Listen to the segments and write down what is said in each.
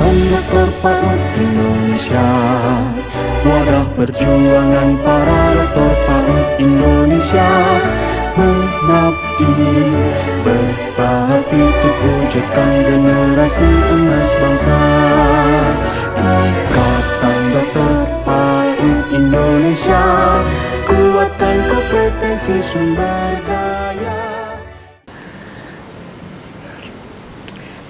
Ikatan Dokter PAUD Indonesia, wadah perjuangan para dokter PAUD Indonesia, mengabdi berbakti untuk wujudkan generasi emas bangsa. Ikatan Dokter PAUD Indonesia, kuatkan kompetensi sumber daya.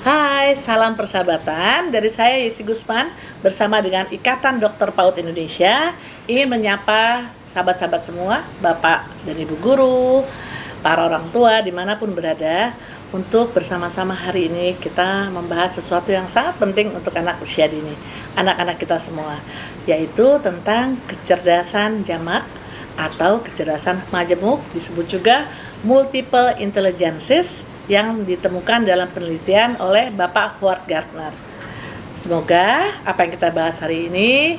Hai, salam persahabatan dari saya Yesi Gusman bersama dengan Ikatan Dokter PAUD Indonesia ingin menyapa sahabat-sahabat semua, Bapak dan Ibu guru, para orang tua dimanapun berada, untuk bersama-sama hari ini kita membahas sesuatu yang sangat penting untuk anak usia dini, anak-anak kita semua, yaitu tentang kecerdasan jamak atau kecerdasan majemuk, disebut juga multiple intelligences, yang ditemukan dalam penelitian oleh Bapak Howard Gardner. Semoga apa yang kita bahas hari ini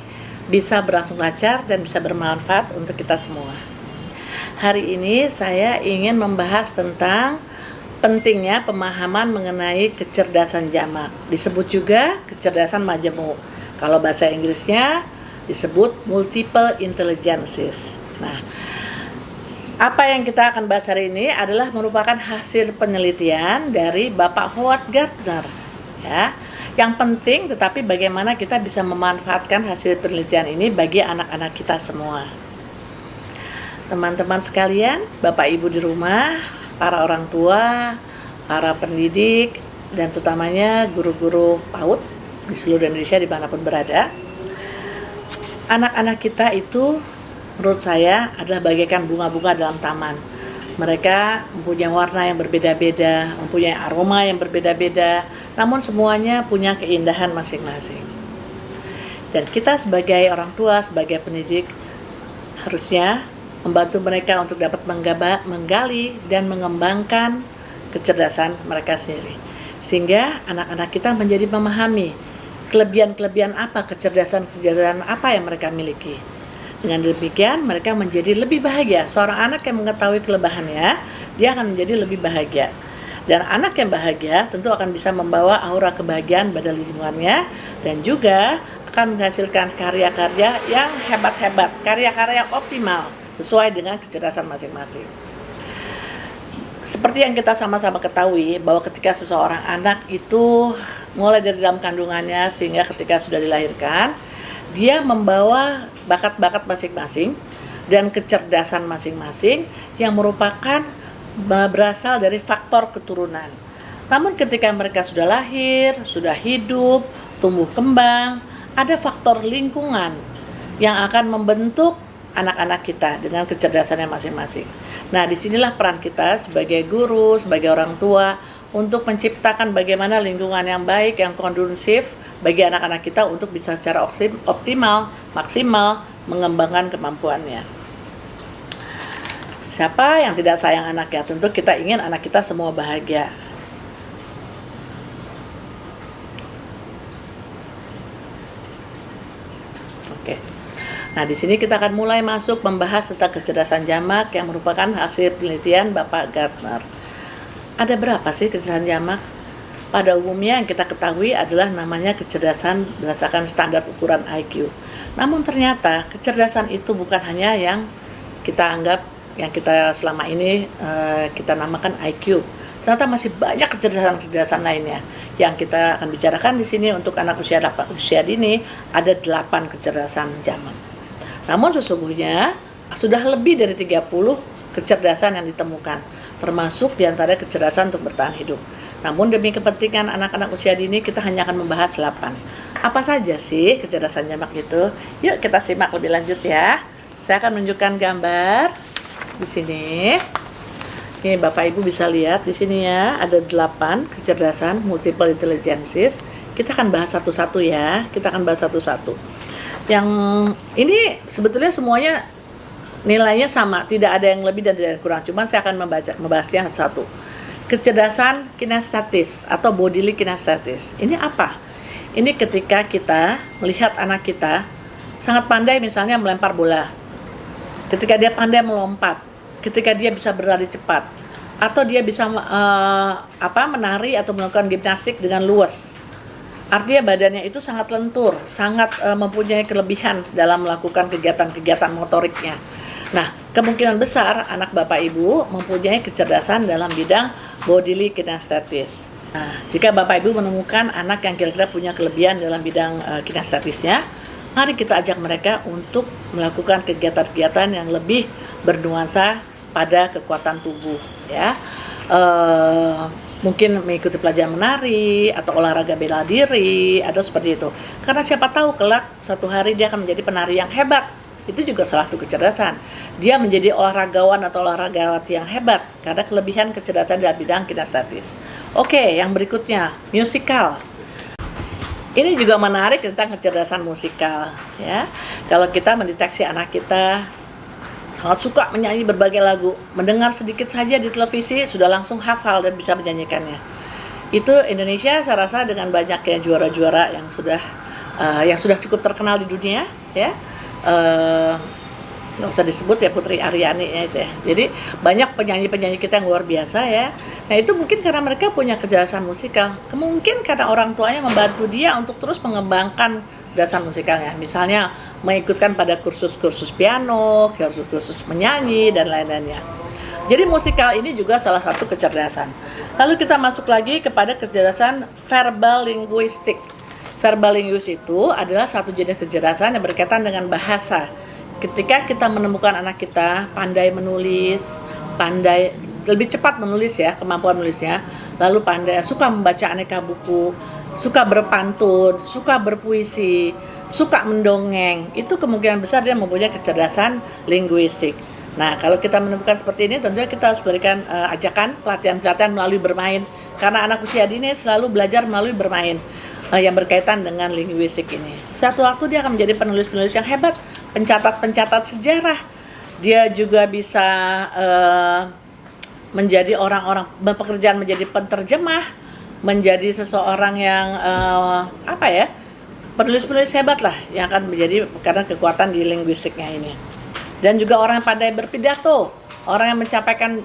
bisa berlangsung lancar dan bisa bermanfaat untuk kita semua. Hari ini saya ingin membahas tentang pentingnya pemahaman mengenai kecerdasan jamak, disebut juga kecerdasan majemuk. Kalau bahasa Inggrisnya disebut multiple intelligences. Nah, apa yang kita akan bahas hari ini adalah merupakan hasil penelitian dari Bapak Howard Gardner, ya. Yang penting tetapi bagaimana kita bisa memanfaatkan hasil penelitian ini bagi anak-anak kita semua. Teman-teman sekalian, Bapak Ibu di rumah, para orang tua, para pendidik, dan terutamanya guru-guru PAUD di seluruh Indonesia dimanapun berada, anak-anak kita itu menurut saya adalah bagaikan bunga-bunga dalam taman. Mereka mempunyai warna yang berbeda-beda, mempunyai aroma yang berbeda-beda, namun semuanya punya keindahan masing-masing. Dan kita sebagai orang tua, sebagai pendidik, harusnya membantu mereka untuk dapat menggali dan mengembangkan kecerdasan mereka sendiri. Sehingga anak-anak kita menjadi memahami kelebihan-kelebihan apa, kecerdasan apa yang mereka miliki. Dengan demikian, mereka menjadi lebih bahagia. Seorang anak yang mengetahui kelebihannya, dia akan menjadi lebih bahagia. Dan anak yang bahagia tentu akan bisa membawa aura kebahagiaan pada lingkungannya, dan juga akan menghasilkan karya-karya yang hebat-hebat, karya-karya yang optimal, sesuai dengan kecerdasan masing-masing. Seperti yang kita sama-sama ketahui, bahwa ketika seseorang anak itu mulai dari dalam kandungannya, sehingga ketika sudah dilahirkan, dia membawa bakat-bakat masing-masing dan kecerdasan masing-masing yang merupakan berasal dari faktor keturunan. Namun ketika mereka sudah lahir, sudah hidup, tumbuh kembang, ada faktor lingkungan yang akan membentuk anak-anak kita dengan kecerdasannya masing-masing. Nah, disinilah peran kita sebagai guru, sebagai orang tua untuk menciptakan bagaimana lingkungan yang baik, yang kondusif bagi anak-anak kita untuk bisa secara optimal, maksimal mengembangkan kemampuannya. Siapa yang tidak sayang anaknya? Tentu kita ingin anak kita semua bahagia. Oke. Nah, di sini kita akan mulai masuk membahas tentang kecerdasan jamak yang merupakan hasil penelitian Bapak Gardner. Ada berapa sih kecerdasan jamak? Pada umumnya yang kita ketahui adalah namanya kecerdasan berdasarkan standar ukuran IQ. Namun ternyata kecerdasan itu bukan hanya yang kita anggap, yang kita selama ini kita namakan IQ. Ternyata masih banyak kecerdasan-kecerdasan lainnya. Yang kita akan bicarakan di sini untuk anak usia dini ada 8 kecerdasan jamak. Namun sesungguhnya sudah lebih dari 30 kecerdasan yang ditemukan, termasuk diantara kecerdasan untuk bertahan hidup. Namun demi kepentingan anak-anak usia dini kita hanya akan membahas 8. Apa saja sih kecerdasan jamak itu? Yuk kita simak lebih lanjut ya. Saya akan menunjukkan gambar di sini. Ini Bapak Ibu bisa lihat di sini ya, ada 8 kecerdasan multiple intelligences. Kita akan bahas satu-satu ya. Kita akan bahas satu-satu. Yang ini sebetulnya semuanya nilainya sama, tidak ada yang lebih dan tidak ada yang kurang. Cuma saya akan membahasnya satu-satu. Kecerdasan kinestetis atau bodily kinestetis. Ini apa? Ini ketika kita melihat anak kita sangat pandai misalnya melempar bola. Ketika dia pandai melompat, ketika dia bisa berlari cepat, atau dia bisa menari atau melakukan gimnastik dengan luas. Artinya badannya itu sangat lentur, sangat mempunyai kelebihan dalam melakukan kegiatan-kegiatan motoriknya. Nah, kemungkinan besar anak Bapak Ibu mempunyai kecerdasan dalam bidang bodily kinestetis. Nah, jika Bapak Ibu menemukan anak yang kira-kira punya kelebihan dalam bidang kinestetisnya, mari kita ajak mereka untuk melakukan kegiatan-kegiatan yang lebih bernuansa pada kekuatan tubuh, ya. Mungkin mengikuti pelajaran menari atau olahraga bela diri atau seperti itu. Karena siapa tahu kelak suatu hari dia akan menjadi penari yang hebat. Itu juga salah satu kecerdasan. Dia menjadi olahragawan atau olahragawati yang hebat karena kelebihan kecerdasan dalam bidang kinestetis. Oke, yang berikutnya, musikal. Ini juga menarik tentang kecerdasan musikal, ya. Kalau kita mendeteksi anak kita sangat suka menyanyi berbagai lagu, mendengar sedikit saja di televisi sudah langsung hafal dan bisa menyanyikannya. Itu Indonesia saya rasa dengan banyaknya juara-juara yang sudah cukup terkenal di dunia, ya. Nggak usah disebut ya, Putri Aryani ya itu ya. Jadi banyak penyanyi-penyanyi kita yang luar biasa ya. Nah itu mungkin karena mereka punya kecerdasan musikal. Mungkin karena orang tuanya membantu dia untuk terus mengembangkan kecerdasan musikalnya. Misalnya mengikutkan pada kursus-kursus piano, kursus-kursus menyanyi dan lain-lainnya. Jadi musikal ini juga salah satu kecerdasan. Lalu kita masuk lagi kepada kecerdasan verbal linguistik. Verbal linguistik itu adalah satu jenis kecerdasan yang berkaitan dengan bahasa. Ketika kita menemukan anak kita pandai menulis, pandai lebih cepat menulis ya, kemampuan menulisnya, lalu pandai suka membaca aneka buku, suka berpantun, suka berpuisi, suka mendongeng, itu kemungkinan besar dia mempunyai kecerdasan linguistik. Nah, kalau kita menemukan seperti ini, tentunya kita harus berikan ajakan pelatihan-pelatihan melalui bermain, karena anak usia dini selalu belajar melalui bermain yang berkaitan dengan linguistik ini. Suatu waktu dia akan menjadi penulis-penulis yang hebat, pencatat-pencatat sejarah. Dia juga bisa menjadi orang-orang berpekerjaan menjadi penterjemah, menjadi seseorang yang penulis-penulis hebat lah yang akan menjadi karena kekuatan di linguistiknya ini. Dan juga orang yang pandai berpidato, orang yang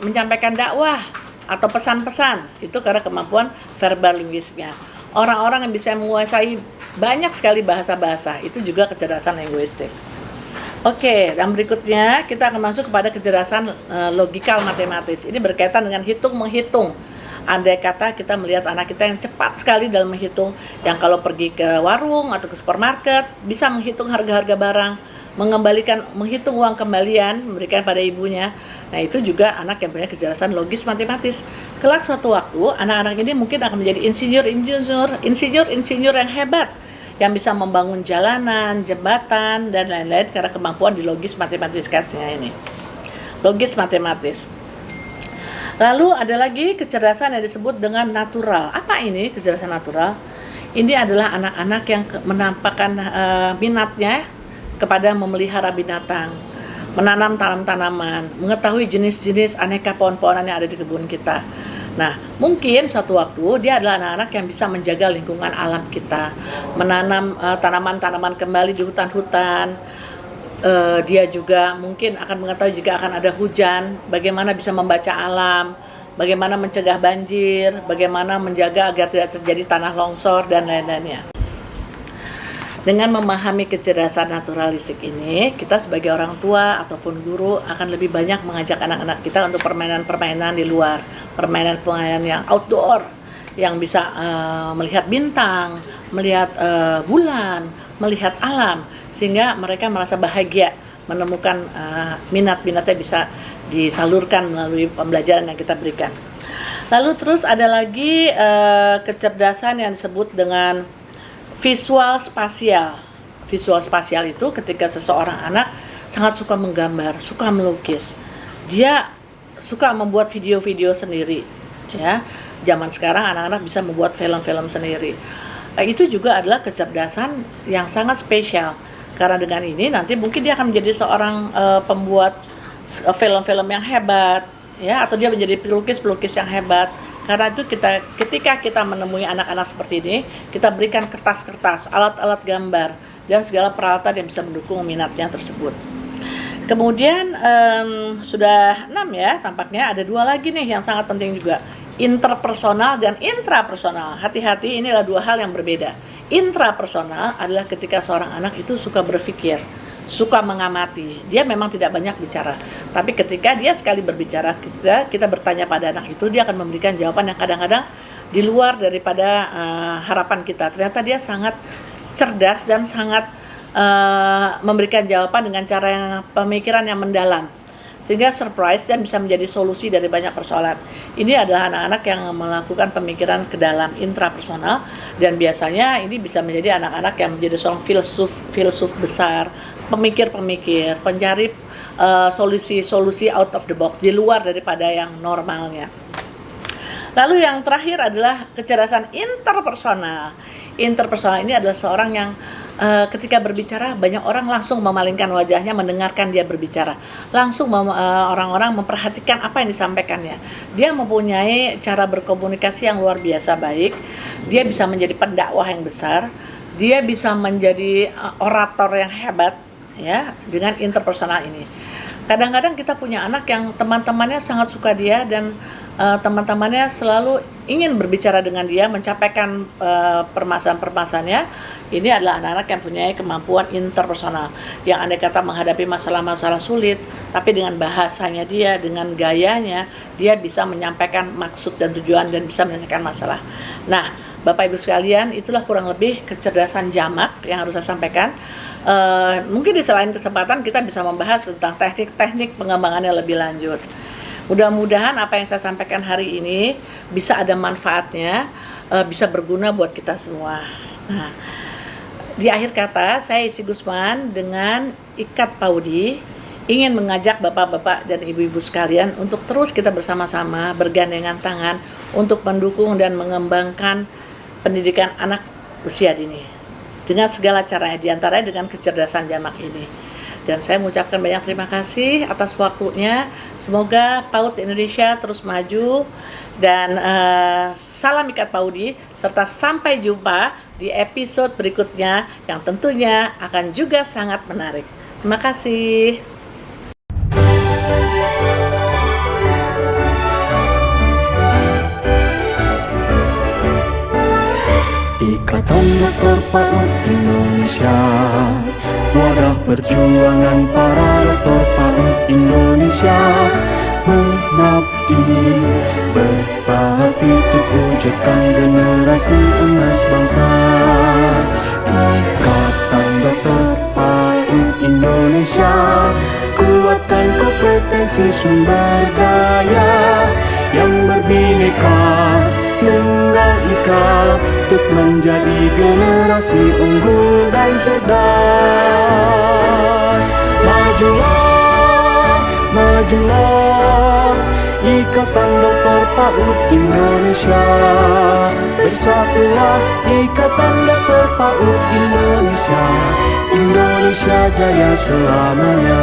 menyampaikan dakwah atau pesan-pesan, itu karena kemampuan verbal linguistiknya. Orang-orang yang bisa menguasai banyak sekali bahasa-bahasa, itu juga kecerdasan linguistik. Oke, dan berikutnya kita akan masuk kepada kecerdasan logikal matematis. Ini berkaitan dengan hitung-menghitung. Andai kata kita melihat anak kita yang cepat sekali dalam menghitung, yang kalau pergi ke warung atau ke supermarket bisa menghitung harga-harga barang, menghitung uang kembalian, memberikan pada ibunya. Nah, itu juga anak yang punya kecerdasan logis matematis. Kelak suatu waktu, anak-anak ini mungkin akan menjadi insinyur yang hebat, yang bisa membangun jalanan, jembatan, dan lain-lain karena kemampuan di logis matematisnya ini. Logis matematis. Lalu ada lagi kecerdasan yang disebut dengan natural. Apa ini kecerdasan natural? Ini adalah anak-anak yang menampakkan minatnya kepada memelihara binatang, menanam tanaman, mengetahui jenis-jenis aneka pohon-pohonan yang ada di kebun kita. Nah, mungkin suatu waktu dia adalah anak-anak yang bisa menjaga lingkungan alam kita, menanam tanaman-tanaman kembali di hutan-hutan. Dia juga mungkin akan mengetahui jika akan ada hujan, bagaimana bisa membaca alam, bagaimana mencegah banjir, bagaimana menjaga agar tidak terjadi tanah longsor, dan lain-lainnya. Dengan memahami kecerdasan naturalistik ini, kita sebagai orang tua ataupun guru akan lebih banyak mengajak anak-anak kita untuk permainan-permainan di luar, permainan-permainan yang outdoor, yang bisa melihat bintang, melihat bulan, melihat alam, sehingga mereka merasa bahagia menemukan minat-minatnya bisa disalurkan melalui pembelajaran yang kita berikan. Lalu terus ada lagi kecerdasan yang disebut dengan visual spasial. Visual spasial itu ketika seseorang anak sangat suka menggambar, suka melukis. Dia suka membuat video-video sendiri, ya. Zaman sekarang anak-anak bisa membuat film-film sendiri. Itu juga adalah kecerdasan yang sangat spesial. Karena dengan ini nanti mungkin dia akan menjadi seorang pembuat film-film yang hebat, ya, atau dia menjadi pelukis-pelukis yang hebat. Karena itu ketika kita menemui anak-anak seperti ini, kita berikan kertas-kertas, alat-alat gambar, dan segala peralatan yang bisa mendukung minatnya tersebut. Kemudian sudah 6 ya, tampaknya ada 2 lagi nih yang sangat penting juga. interpersonal dan intrapersonal. Hati-hati, inilah dua hal yang berbeda. Intrapersonal adalah ketika seorang anak itu suka berpikir, suka mengamati. Dia memang tidak banyak bicara, tapi ketika dia sekali berbicara, kita bertanya pada anak itu, dia akan memberikan jawaban yang kadang-kadang di luar daripada harapan kita. Ternyata dia sangat cerdas dan sangat memberikan jawaban dengan cara yang pemikiran yang mendalam, sehingga surprise dan bisa menjadi solusi dari banyak persoalan. Ini adalah anak-anak yang melakukan pemikiran ke dalam intrapersonal, dan biasanya ini bisa menjadi anak-anak yang menjadi seorang filsuf besar, pemikir-pemikir, pencari solusi-solusi out of the box, di luar daripada yang normalnya. Lalu yang terakhir adalah kecerdasan interpersonal. Interpersonal ini adalah seorang yang ketika berbicara, banyak orang langsung memalingkan wajahnya mendengarkan dia berbicara. Langsung orang-orang memperhatikan apa yang disampaikannya. Dia mempunyai cara berkomunikasi yang luar biasa baik. Dia bisa menjadi pendakwah yang besar. Dia bisa menjadi orator yang hebat, ya, dengan interpersonal ini. Kadang-kadang kita punya anak yang teman-temannya sangat suka dia, dan teman-temannya selalu ingin berbicara dengan dia, mencapaikan permasalahan-permasalahannya. Ini adalah anak-anak yang punya kemampuan interpersonal, yang andai kata menghadapi masalah-masalah sulit, tapi dengan bahasanya dia, dengan gayanya, dia bisa menyampaikan maksud dan tujuan dan bisa menyelesaikan masalah. Nah, Bapak Ibu sekalian, itulah kurang lebih kecerdasan jamak yang harus saya sampaikan. Mungkin di selain kesempatan kita bisa membahas tentang teknik-teknik pengembangannya lebih lanjut. Mudah-mudahan apa yang saya sampaikan hari ini bisa ada manfaatnya, bisa berguna buat kita semua. Nah, di akhir kata, saya Isi Gusman dengan Ikat Paudi ingin mengajak bapak-bapak dan ibu-ibu sekalian untuk terus kita bersama-sama bergandengan tangan untuk mendukung dan mengembangkan pendidikan anak usia dini dengan segala caranya, diantaranya dengan kecerdasan jamak ini. Dan saya mengucapkan banyak terima kasih atas waktunya. Semoga PAUD Indonesia terus maju, dan salam Ikat Paudi, serta sampai jumpa di episode berikutnya yang tentunya akan juga sangat menarik. Terima kasih. Ikatan Dokter PAUD Indonesia, wadah perjuangan para dokter PAUD Indonesia, mengabdi berbahati untuk wujudkan generasi emas bangsa. Ikatan Dokter PAUD Indonesia, kuatkan kompetensi sumber daya yang berbineka tunggal ika untuk menjadi generasi unggul dan cerdas. Majulah, majulah, Ikatan Dokter PAUD Indonesia. Bersatulah Ikatan Dokter PAUD Indonesia. Indonesia jaya selamanya.